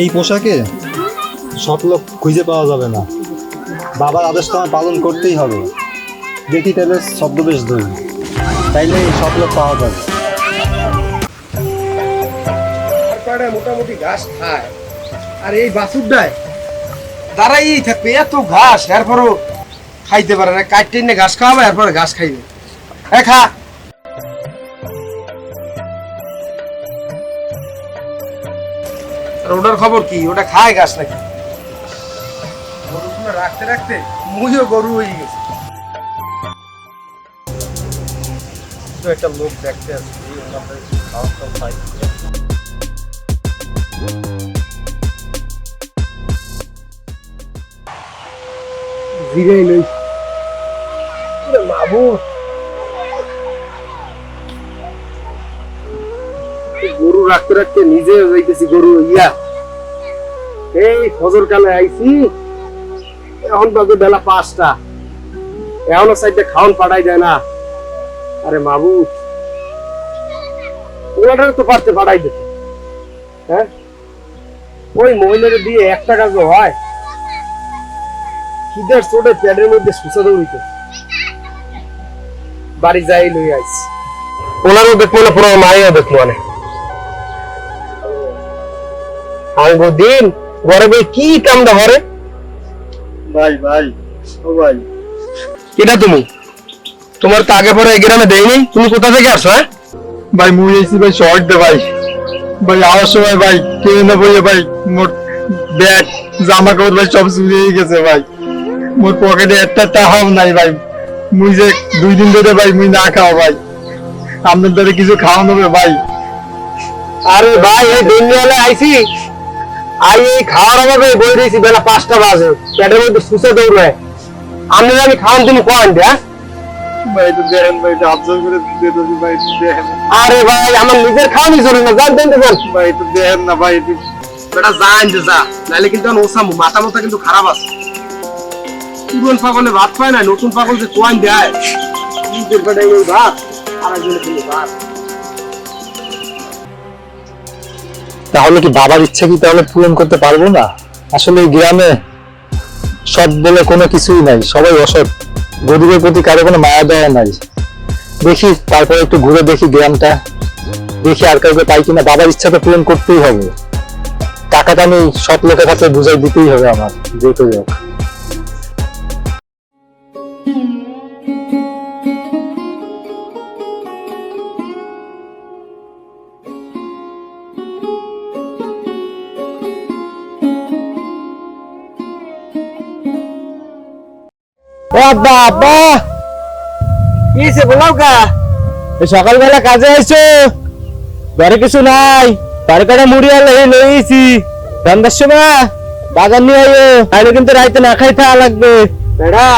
এই পোশাকে সৎলোক খুঁজে পাওয়া যাবে না। বাবার আদেশ তো আমার পালন করতেই হবে। দেখি তাহলে ছদ্মবেশ ধরি, তাইলে এই সৎলোক পাওয়া যাবে। মোটামুটি ঘাস খায়, আর এই বাছুরটায় দাঁড়াই থাকবে এত ঘাস, এরপরও খাইতে পারে না। কাটতে নিয়ে ঘাস খাওয়াবে, এরপরে ঘাস খাইবে। খা। ওটার খবর কি? ওটা খায় ঘাস নাকি? গরুগুলো রাখতে রাখতে মুইও গরু হয়ে গেছে। একটা লোক দেখতে আসছে, খাওয়া খাওয়া পাই। জিরাই লই মাবুদ, গরু রাখতে রাখতে নিজে যাইতেছি গরু ইয়া। এই ফজর কালে আইছি, এখন বাজে বেলা 5টা, এখনো সাইডে খাওয়ান পাঠাই যায় না। আরে মাবুদ, ওনাটা তো পারতে পাঠাই দিত। হ্যাঁ, ওই মহিলারে দিয়ে একটা কাজ হয়? খিদের চোটে প্যাডের মধ্যে সুসা দৌড়িতে বাড়ি যাই লই আইস। ওনারও দেখবো না, পুরো মাইয়া দেখবো না। আঙ্গো দিন ঘরে বই কি কামটা হরে? ভাই ভাই, ও ভাই, এটা তুমি? তোমার তো আগে পরে এই গ্রামে দেয়নি, তুমি কোথা থেকে আসছো? হ্যাঁ ভাই মুই আইছি ভাই শর্ট দে ভাই। ভাই আওয়ার সময় ভাই কেউ না বইয়ে ভাই মোর ব্যাগ জামা কাপড় ভাই সব চুরি হয়ে গেছে ভাই। মোর পকেটে একটা টাকাও নাই ভাই। মুই যে 2 দিন ধরে ভাই মুই না খাওয়া ভাই। আপনার দ্বারা কিছু খাওয়ানো হবে ভাই? আরে ভাই, এই দিনবেলা আইছি, আই এই খাওয়ার অভাবে বই দিয়েছি, বেলা 5টা বাজে, পেটের মধ্যে সুসে দৌড়ে। আমি খাওয়ান তুমি কোয়ান? হ্যাঁ ভাই তো দেখেন ভাই, এটা অবজার্ভ করে দিয়ে দিছি ভাই, দেখেন। আরে ভাই, আমার নিজের খাওয়ানি চলে না, যান দেন দেন ভাই তো দেখেন না ভাই, বেটা যান যে যা, নাইলে কিন্তু ওসামু মাথা মাথা কিন্তু খারাপ আছে। পুরন পাগলে ভাত পায় না, নতুন পাগল যে কোয়ান দেয়, নিজের বেটাই ওই ভাত, আর একজনে কিন্তু ভাত। তাহলে কি বাবার ইচ্ছা কি তাহলে পূরণ করতে পারবো না? আসলে এই গ্রামে সৎ বলে কোনো কিছুই নাই, সবাই অসৎ। গরিবের প্রতি কারো কোনো মায়া দয়া নাই। দেখি তারপরে একটু ঘুরে দেখি গ্রামটা, দেখি আর কাউকে পাই কিনা। বাবার ইচ্ছা তো পূরণ করতেই হবে, টাকাটা আমি সৎ লোকের কাছে বুঝাই দিতেই হবে আমার, যেতে যাক। বাবা, কিসে বলাও কা? সকালবেলা কাজে আইছো, ঘরে কিছু নাই, বাড়ি কাটা মুড়ি আর লইছি। সন্ধ্যার সময় বাজার নিয়ে আইও, তাহলে কিন্তু রাইতে না খাই থাকা লাগবে। বেড়া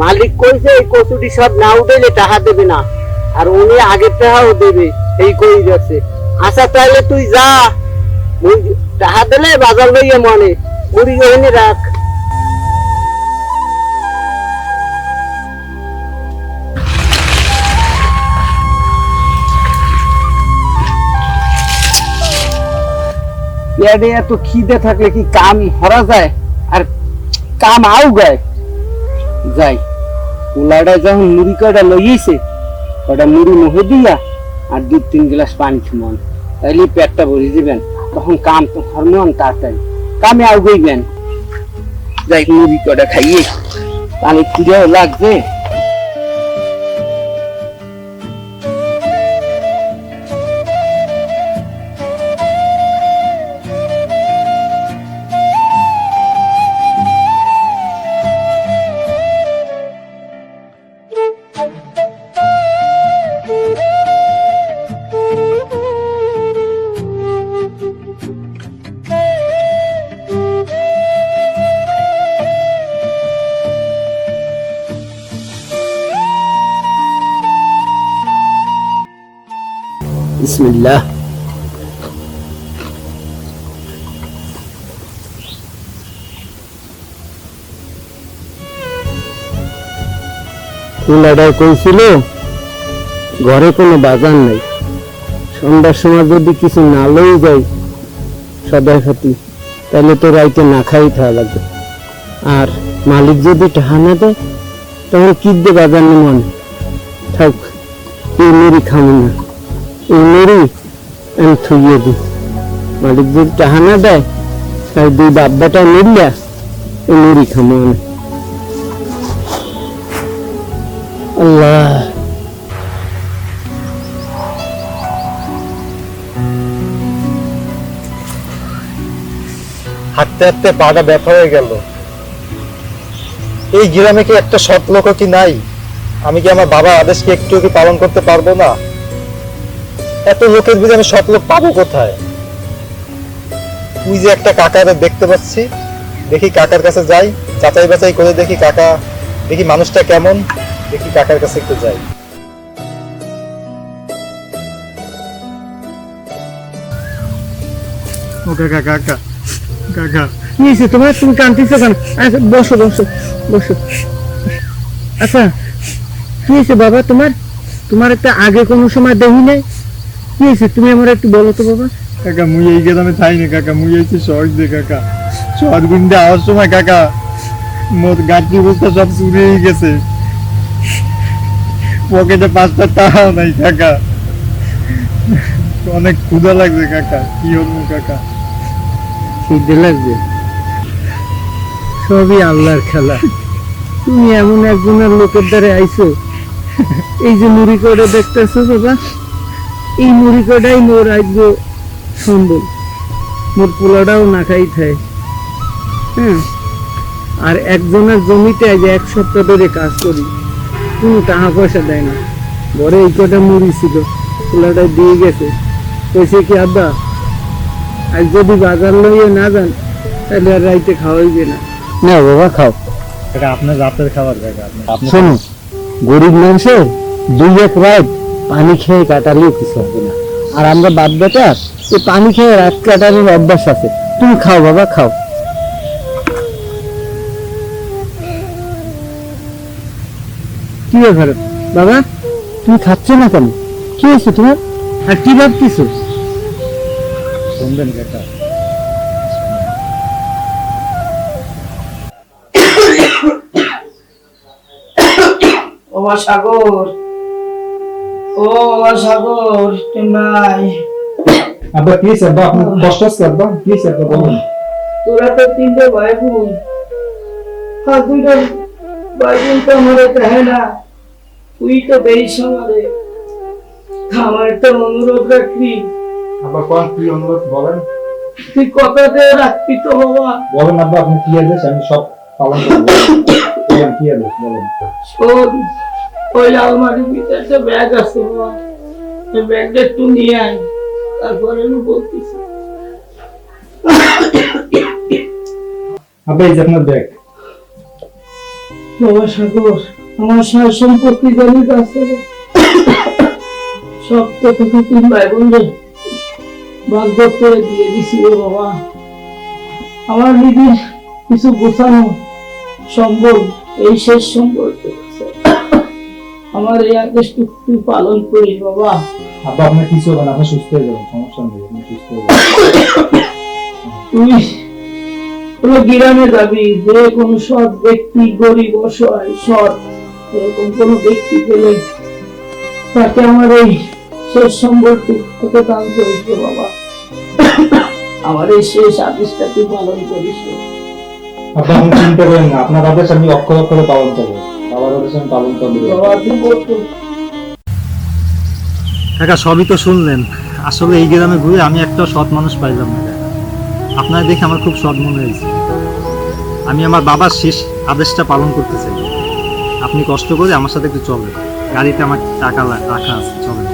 মালিক কইছে এই কচুটি সব না উঠেলে টাকা দেবে না, আর উনি আগের টাকাও দেবে, এই কই যাচ্ছে। আচ্ছা তাহলে তুই যা, টাকা দিলে বাজার লইয়া মনে মুড়ি ওখানে রাখ। এত খিদে থাকলে কি কাম হরা যায়? আর কাম আও গায় যাই। উলাটা যখন মুড়ি কয়টা লইয়েছে, ওটা মুড়ি মুখে দিয়া আর 2-3 গ্লাস পানি খামন, তাইলে পেটটা ভরে দিবেন। তখন কাম তো হরমন তাড়াতাড়ি কামে আও গইবেন। যাই মুড়ি কয়টা খাইয়ে, পানি খিদেও লাগছে। বিসমিল্লাহ। কুলাডায় কইছিল ঘরে কোনো বাজার নাই, সন্ধ্যার সময় যদি কিছু না লই যাই সদাই খাতি তাহলে তো রাইতে না খাই থাকা লাগবে। আর মালিক যদি টাকা না দেয় তখন কি দিয়ে বাজার নেই মনে থাক, এই মুড়ি খাবো না, এই মুড়ি আমি থুইয়ে দিই। মালিক যদি টাকা না দেয় তাহলে দুই বাব্বাটা নিলে এই মুড়ি খাবো আমি। আল্লাহ, হাঁটতে হাঁটতে পাটা ব্যথা হয়ে গেল। এই গ্রামে কি একটা সৎ লোক কি নাই? আমি কি আমার বাবার আদেশকে একটু কি পালন করতে পারবো না? এত লোকের ভিতরে আমি সৎ লোক পাবো কোথায়? তুই যে একটা কাকারে দেখতে পাচ্ছি, দেখি কাকার কাছে যাই, যাচাই বাছাই করে দেখি কাকা, দেখি মানুষটা কেমন, দেখি কাকার কাছে একটু যাই। ও কাকা, কাকা, কাকা, কি হয়েছে তোমার? তুমি কাঁদতেছো কেন? আচ্ছা বসো বসো বসো। আচ্ছা কি হয়েছে বাবা তোমার? তোমার একটা আগে কোনো সময় দেখি নাই, কি হয়েছে তুমি আমার একটু বলো তো বাবা। কাকা মুই এই গ্রামে থাই না কাকা, মুই হয়েছি শহর দিয়ে কাকা। শহর গুন্ডে আওয়ার সময় কাকা মোট গাড়ি বস্তা সব চুরি হয়ে গেছে, পকেটে 5টা টাকাও নাই কাকা। অনেক ক্ষুধা লাগছে কাকা, কি হলো কাকা? খিদে লাগবে, সবই আল্লাহর খেলা। তুমি এমন একজনের লোকের দ্বারা আইছো, এই যে মুড়ি করে দেখতেছো বাবা, এই মুড়ি কটাই মোর আজ সম্বল, মোর পোলাটাও না খাই খায়। হ্যাঁ, আর একজনের জমিতে আজ 1 সপ্তাহ ধরে কাজ করি, কোনো টাকা পয়সা দেয় না। ঘরে এই কটা মুড়ি ছিল, পোলাটা দিয়ে গেছে, কইছে কি আব্বা আজ যদি বাজার লইয়ে না যান তাহলে আর রাইতে খাওয়াইবে না। না বাবা খাও, কাকা আপনার রাতের খাবার কাকা। শোনো, গরিব মানুষের 2-1 রাত পানি খেয়ে কাটালেও কিছু হবে না, আর আমরা বাদ বেটা এই পানি খেয়ে রাত কাটানোর অভ্যাস আছে। তুমি খাও বাবা খাও। কি ব্যাপার বাবা, তুমি খাচ্ছ না কেন? কি হয়েছে তোমার? আর কি ভাবতেছো? শুনবেন কাকা, ও সাগর, ও সাগর ভাই, আব্বা কি হয়েছে? আব্বা আপনার কষ্ট হচ্ছে? আব্বা কি হয়েছে? আব্বা বলুন। তোরা তো 3টে ভাই বোন, আর 2টা ভাই বোন তো আমার দেখে না, তুই তো বেশ আমারে। আমার একটা অনুরোধ রাখবি? আব্বা কোন কি অনুরোধ বলেন? তুই কথাতে রাখবি তো বাবা? বলেন আব্বা, আপনি কি আদেশ আমি সব পালন করব। বলেন কি আদেশ বলেন। শোন, ওই আলমারির ভিতরে একটা ব্যাগ আছে বাবা, এই ব্যাগটা একটু নিয়ে আয়, তারপরে আমি বলতেছি। আব্বা এই যে আপনার ব্যাগ। বাবা সাগর, আমার সার সম্পত্তি জানি কাছে সব তো তোকে 3 ভাই বোনদের ভাগ করে দিয়ে দিছি রে বাবা। আমার নিজের কিছু গোছানো সম্বল, এই শেষ সম্বল তোর কাছে। আমার এই আদেশটুকু তুই পালন করিস বাবা। আব্বা আপনার কিছু হবে না, আপনি সুস্থ হয়ে যাবেন, সমস্যা নেই, আপনি সুস্থ হয়ে যাবেন। তুই কোনো গ্রামে যাবি, যে কোনো সৎ ব্যক্তি, গরিব অসহায় সৎ এরকম কোনো ব্যক্তি পেলে তাকে আমার এই শেষ সম্বলটুকু দান করিস রে বাবা। আমার এই শেষ আদেশটা তুই পালন করিস রে। আব্বা আপনি চিন্তা করেন না, আপনার আদেশ আমি অক্ষর অক্ষরে পালন করবো, বাবার আদেশ আমি পালন করবো। বাবা তুই বলতো কাকা সবই তো শুনলেন, আসলে এই গ্রামে ঘুরে আমি একটা সৎ মানুষ পাইলাম না কাকা। আপনার দেখে আমার খুব সৎ মনে হয়েছে, আমি আমার বাবার শেষ আদেশটা পালন করতে চাই। আপনি কষ্ট করে আমার সাথে একটু চলেন, গাড়িতে আমার টাকা রাখা আছে, চলেন।